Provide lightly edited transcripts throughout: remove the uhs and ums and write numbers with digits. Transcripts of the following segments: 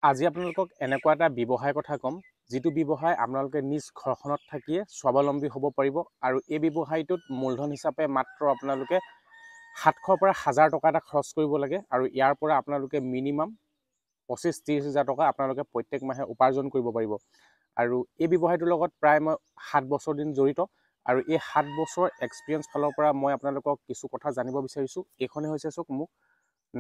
আজি আপোনালোকক এনেকুৱা এটা ব্যৱসায় কথা ক'ম যিটো ব্যৱসায় আপোনালোকে নিজ ঘৰখনত থাকিয়ে স্বাৱলম্বী হ'ব পাৰিব আৰু এই ব্যৱসায়টোত মূলধন হিচাপে মাত্ৰ আপোনালোকে 700 পৰা 1000 টকা এটা খৰচ কৰিব লাগে আৰু ইয়াৰ পৰা আপোনালোকে মিনিমাম 25-30 হাজাৰ টকা আপোনালোকে প্ৰত্যেক মাহে উপাৰ্জন কৰিব পাৰিব। আৰু এই ব্যৱসায়টোৰ লগত প্ৰায় মই 7 বছৰ দিন জড়িত আৰু এই 7 বছৰ এক্সপিৰিয়েঞ্চ ফালৰ পৰা মই আপোনালোকক কিছু কথা জানিব বিচাৰিছোঁ। এইখনে হৈছে চাওক মোক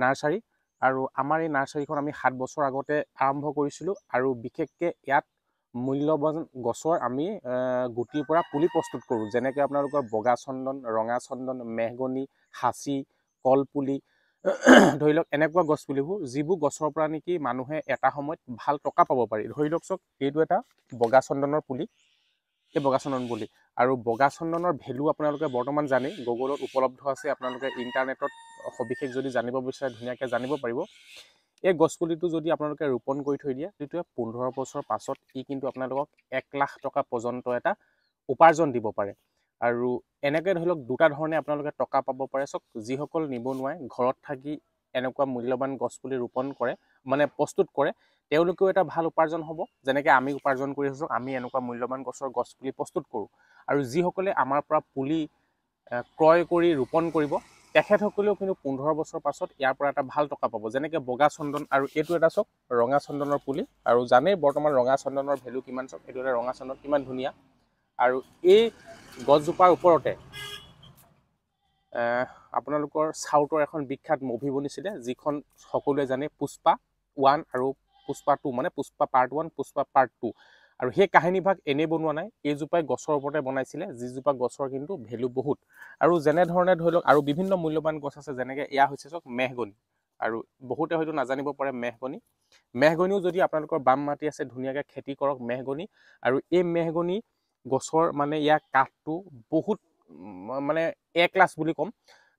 নাৰ্চাৰী আৰু আমাৰ এই নাৰ্চাৰীখন আমি 7 বছৰ আগতে আৰম্ভ কৰিছিলোঁ আৰু বিশেষকৈ ইয়াত মূল্যৱান গছৰ আমি গুটিৰ পৰা পুলি প্ৰস্তুত কৰোঁ, যেনেকৈ আপোনালোকৰ বগা চন্দন, ৰঙা চন্দন, মেহগনি, সাঁচি, কলপুলি ধৰি লওক এনেকুৱা গছ পুলিবোৰ যিবোৰ গছৰ পৰা নেকি মানুহে এটা সময়ত ভাল টকা পাব পাৰি। ধৰি লওক চাওক এইটো এটা বগা চন্দনৰ পুলি, এই বগা চন্দন পুলি আৰু বগা চন্দনৰ ভেলু আপোনালোকে বৰ্তমান জানেই, গুগলত উপলব্ধ আছে। আপোনালোকে ইণ্টাৰনেটত সবিশেষ যদি জানিব বিচাৰে ধুনীয়াকৈ জানিব পাৰিব। এই গছপুলিটো যদি আপোনালোকে ৰোপণ কৰি থৈ দিয়ে তেতিয়া 15 বছৰ পাছত ই কিন্তু আপোনালোকক 1 লাখ টকা পৰ্যন্ত এটা উপাৰ্জন দিব পাৰে। আৰু এনেকৈ ধৰি লওক দুটা ধৰণে আপোনালোকে টকা পাব পাৰে। চাওক যিসকল নিবনুৱাই ঘৰত থাকি এনেকুৱা মূল্যৱান গছপুলি ৰোপণ কৰে মানে প্ৰস্তুত কৰে, তেওঁলোকেও এটা ভাল উপাৰ্জন হ'ব, যেনেকৈ আমি উপাৰ্জন কৰি আছোঁ। আমি এনেকুৱা মূল্যৱান গছৰ গছপুলি প্ৰস্তুত কৰোঁ আৰু যিসকলে আমাৰ পৰা পুলি ক্ৰয় কৰি ৰোপণ কৰিব তেখেতসকলেও কিন্তু 15 বছৰ পাছত ইয়াৰ পৰা এটা ভাল টকা পাব, যেনেকৈ বগা চন্দন আৰু এইটো এটা চাওক ৰঙা চন্দনৰ পুলি। আৰু জানেই বৰ্তমান ৰঙা চন্দনৰ ভেলু কিমান। চাওক এইটো এটা ৰঙা চন্দন কিমান ধুনীয়া। আৰু এই গছজোপাৰ ওপৰতে আপোনালোকৰ চাউথৰ এখন বিখ্যাত মুভি বনিছিলে, যিখন সকলোৱে জানে পুষ্পা 1 আৰু পুষ্পা 2, মানে পুষ্পা পাৰ্ট 1, পুষ্পা পাৰ্ট 2। আৰু সেই কাহিনীভাগ এনেই বনোৱা নাই, এইজোপাই গছৰ ওপৰতে বনাইছিলে, যিজোপা গছৰ কিন্তু ভেলু বহুত। আৰু যেনেধৰণে ধৰি লওক আৰু বিভিন্ন মূল্যৱান গছ আছে, যেনেকৈ এয়া হৈছে চাওক মেহগনি। আৰু বহুতে হয়তো নাজানিব পাৰে মেহগনিও যদি আপোনালোকৰ বাম মাটি আছে ধুনীয়াকৈ খেতি কৰক মেহগনি। আৰু এই মেহগনি গছৰ মানে ইয়াৰ কাঠটো বহুত মানে A-ক্লাছ বুলি ক'ম,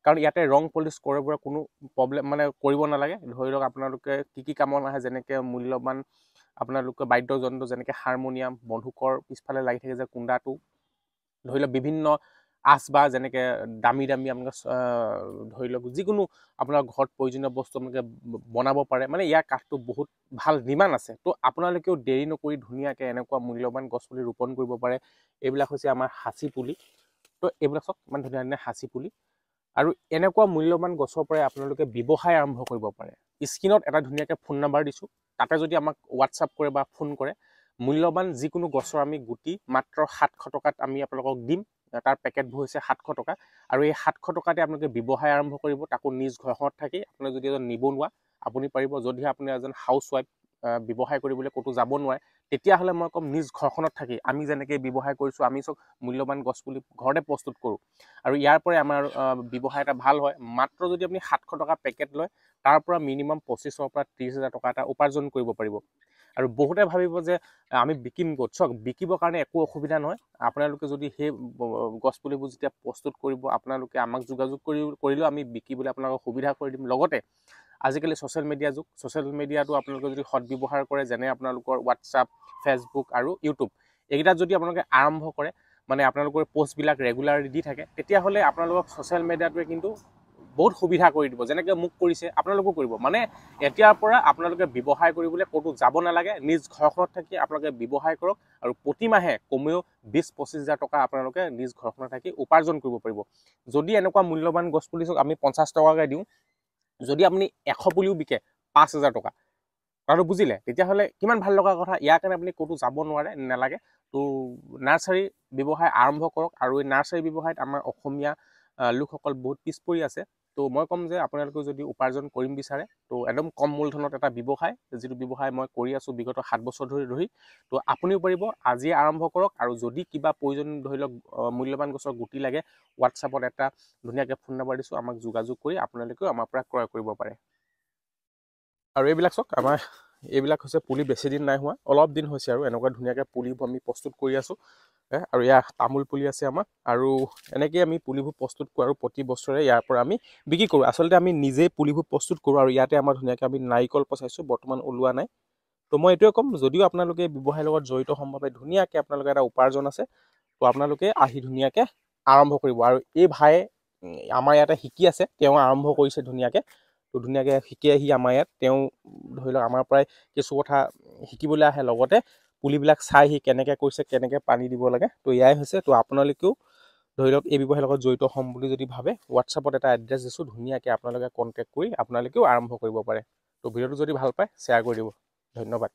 কাৰণ ইয়াতে ৰং পলিচ কৰিব কোনো প্ৰব্লেম মানে কৰিব নালাগে। ধৰি লওক আপোনালোকে কি কামত আহে, যেনেকৈ মূল্যৱান আপোনালোকে বাদ্যযন্ত্ৰ যেনেকৈ হাৰমনিয়াম, বন্ধুকৰ পিছফালে লাগি থাকে যে কুন্দাটো, ধৰি লওক বিভিন্ন আচবাব যেনেকৈ দামী আপোনালোকে ধৰি লওক যিকোনো আপোনাৰ ঘৰত প্ৰয়োজনীয় বস্তু আপোনালোকে বনাব পাৰে, মানে ইয়াৰ কাঠটো বহুত ভাল ডিমাণ্ড আছে। তো আপোনালোকেও দেৰি নকৰি ধুনীয়াকৈ এনেকুৱা মূল্যৱান গছপুলি ৰোপণ কৰিব পাৰে। এইবিলাক হৈছে আমাৰ সাঁচি পুলি। তো এইবিলাক চাওক ইমান ধুনীয়া ধুনীয়া সাঁচি পুলি। আৰু এনেকুৱা মূল্যৱান গছৰ পৰাই আপোনালোকে ব্যৱসায় আৰম্ভ কৰিব পাৰে। স্ক্ৰীনত এটা ধুনীয়াকৈ ফোন নাম্বাৰ দিছোঁ, তাতে যদি আমাক হোৱাটছআপ কৰে বা ফোন কৰে, মূল্যৱান যিকোনো গছৰ আমি গুটি মাত্ৰ 700 টকাত আমি আপোনালোকক দিম। তাৰ পেকেটবোৰ হৈছে 700 টকা। আৰু এই 700 টকাতে আপোনালোকে ব্যৱসায় আৰম্ভ কৰিব, তাকো নিজ ঘৰখনত থাকি। আপুনি যদি এজন নিবনুৱা আপুনি পাৰিব, যদিহে আপুনি এজন হাউচ ৱাইফ ব্যৱসায় কৰিবলৈ ক'তো যাব নোৱাৰে, তেতিয়াহ'লে মই ক'ম নিজ ঘৰখনত থাকি আমি যেনেকৈ ব্যৱসায় কৰিছোঁ, আমি চব মূল্যৱান গছপুলি ঘৰতে প্ৰস্তুত কৰোঁ আৰু ইয়াৰ পৰাই আমাৰ ব্যৱসায় এটা ভাল হয়। মাত্ৰ যদি আপুনি 700 টকা পেকেট লয়, তাৰ পৰা মিনিমাম 25,000 পৰা 30 হাজাৰ টকা এটা উপাৰ্জন কৰিব পাৰিব। আৰু বহুতে ভাবিব যে আমি বিকিম ক'ত। চাওক বিকিবৰ কাৰণে একো অসুবিধা নহয়। আপোনালোকে যদি সেই গছপুলিবোৰ যেতিয়া প্ৰস্তুত কৰিব, আপোনালোকে আমাক যোগাযোগ কৰিলেও আমি বিকিবলৈ আপোনালোকক সুবিধা কৰি দিম। লগতে আজিকালি ছ'চিয়েল মিডিয়া যুগ, ছ'চিয়েল মিডিয়াটো আপোনালোকে যদি সদব্যৱহাৰ কৰে, যেনে আপোনালোকৰ হোৱাটছআপ, ফেচবুক আৰু ইউটিউব, এইকেইটাত যদি আপোনালোকে আৰম্ভ কৰে, মানে আপোনালোকৰ পষ্টবিলাক ৰেগুলাৰলি দি থাকে, তেতিয়াহ'লে আপোনালোকক ছ'চিয়েল মিডিয়াটোৱে কিন্তু বহুত সুবিধা কৰি দিব, যেনেকৈ মোক কৰিছে আপোনালোকো কৰিব। মানে এতিয়াৰ পৰা আপোনালোকে ব্যৱসায় কৰিবলৈ ক'তো যাব নালাগে, নিজ ঘৰখনত থাকি আপোনালোকে ব্যৱসায় কৰক আৰু প্ৰতিমাহে কমেও 20-25 হাজাৰ টকা আপোনালোকে নিজ ঘৰখনত থাকি উপাৰ্জন কৰিব পাৰিব। যদি এনেকুৱা মূল্যৱান গছপুলি চাওক আমি 50 টকাকৈ দিওঁ, যদি আপুনি 100 পুলিও বিকে 5 হাজাৰ টকা, কথাটো বুজিলে? তেতিয়াহ'লে কিমান ভাল লগা কথা। ইয়াৰ কাৰণে আপুনি ক'তো যাব নালাগে। তো নাৰ্চাৰী ব্যৱসায় আৰম্ভ কৰক। আৰু এই নাৰ্চাৰী ব্যৱসায়ত আমাৰ অসমীয়া লোকসকল বহুত পিছ পৰি আছে। তো মই ক'ম যে আপোনালোকে যদি উপাৰ্জন কৰিম বিচাৰে, তো একদম কম মূলধনত এটা ব্যৱসায়, যিটো ব্যৱসায় মই কৰি আছোঁ বিগত 7 বছৰ ধৰি, তো আপুনিও পাৰিব। আজিয়ে আৰম্ভ কৰক। আৰু যদি কিবা প্ৰয়োজন ধৰি লওক মূল্যৱান গছৰ গুটি লাগে, হোৱাটছআপত এটা ধুনীয়াকৈ ফোন নাম্বাৰ দিছোঁ, আমাক যোগাযোগ কৰি আপোনালোকেও আমাৰ পৰা ক্ৰয় কৰিব পাৰে। আৰু এইবিলাক চাওক এইবিলাক হৈছে পুলি, বেছি দিন নাই হোৱা, অলপ দিন হৈছে আৰু এনেকুৱা ধুনীয়াকৈ পুলিবোৰ আমি প্ৰস্তুত কৰি আছোঁ। আৰু ইয়াৰ তামোল পুলি আছে আমাৰ। আৰু এনেকৈ আমি পুলিবোৰ প্ৰস্তুত কৰোঁ আৰু প্ৰতি বছৰে ইয়াৰ পৰা আমি বিক্ৰী কৰোঁ। আচলতে আমি নিজেই পুলিবোৰ প্ৰস্তুত কৰোঁ আৰু ইয়াতে আমাৰ ধুনীয়াকৈ আমি নাৰিকল পচাইছোঁ, বৰ্তমান ওলোৱা নাই। তো মই এইটোৱে ক'ম, যদিও আপোনালোকে ব্যৱসায়ৰ লগত জড়িত সম্ভৱে ধুনীয়াকৈ আপোনালোকে এটা উপাৰ্জন আছে, তো আপোনালোকে আহি ধুনীয়াকৈ আৰম্ভ কৰিব। আৰু এই ভায়ে আমাৰ ইয়াতে শিকি আছে, তেওঁ আৰম্ভ কৰিছে ধুনীয়াকৈ। তো ধুনীয়াকৈ শিকি আহি আমাৰ ইয়াত তেওঁ ধৰি লওক আমাৰ পৰাই কিছু কথা শিকিবলৈ আহে, লগতে পুলিবিলাক চাইহি কেনেকৈ কৰিছে, কেনেকৈ পানী দিব লাগে। তো এয়াই হৈছে। তো আপোনালোকেও ধৰি লওক এই ব্যৱসায়ৰ লগত জড়িত হ'ম বুলি যদি ভাবে, হোৱাটছআপত এটা এড্ৰেছ দিছোঁ, ধুনীয়াকৈ আপোনালোকে কণ্টেক্ট কৰি আপোনালোকেও আৰম্ভ কৰিব পাৰে। তো ভিডিঅ'টো যদি ভাল পায় শ্বেয়াৰ কৰি দিব। ধন্যবাদ।